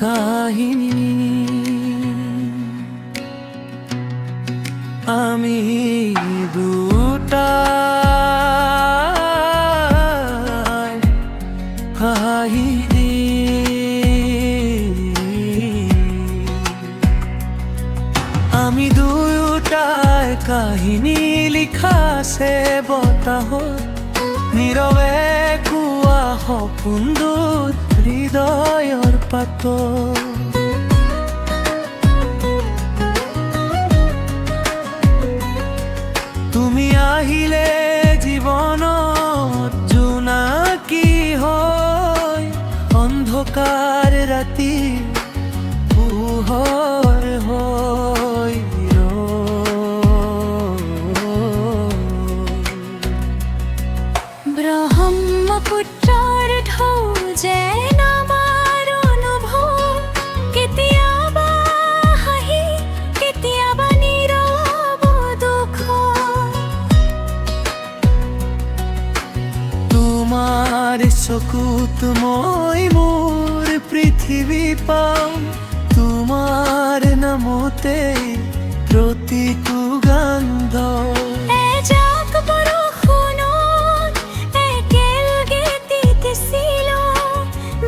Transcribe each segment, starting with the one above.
কাহিনী। আমি দুটাই কাহিনী, আমি দুটাই কাহিনী লিখাছে বতাহত, নীৰৱে কোৱা সপোনবোৰ হৃদয়ৰ পাতত। তুমি আহিলে জীৱনত জোনাকী হয়, অন্ধকাৰ ৰাতি পোহৰ হয়। ব্ৰহ্মপুত্ৰৰ ঢৌ যেন আমাৰ অনুভৱ, কেতিয়াবা হাঁহি কেতিয়াবা নীৰৱ দুখ। তোমাৰ চকুত মই মোৰ পৃথিৱী পাওঁ, তোমাৰ নামতে প্ৰতিটো গান গাওঁ। এজাক বৰষুণত একেলগে তিতিছিলো,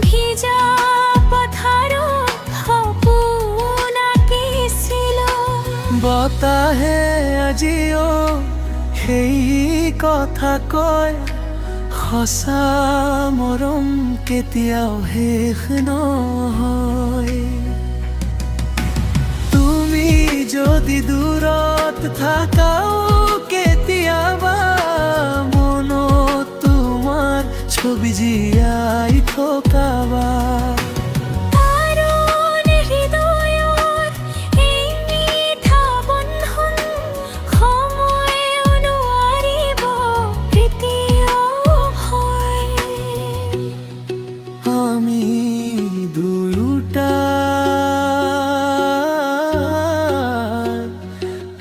ভিজা পথাৰত সপোন আঁকিছিলো। বতাহে আজিও সেই কথা কয়, সঁচা মৰম কেতিয়াও শেষ নহয়। তুমি যদি দূৰত থাকাও কেতিয়াবা মনত তোমাৰ ছবি জীয়াই থকাবা। কাৰণ হৃদয়ত এই মিঠা বন্ধন সময়েও নোৱাৰিব তৃতীয় হয়। আমি দুয়োটা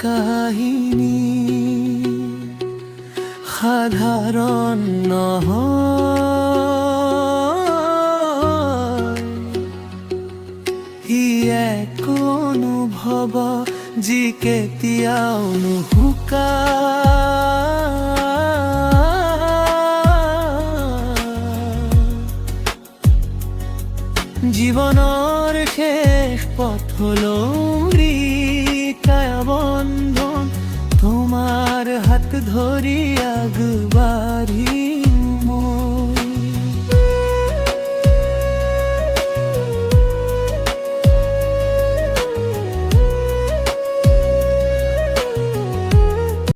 কাহিনী, সাধাৰণ নহয়, ই এক অনুভৱ যি কেতিয়াও নুশুকায়। জীৱনৰ শেষ পথলৈ কায়া বন্ধন, তোমাৰ হাত ধৰি আগবাঢ়ি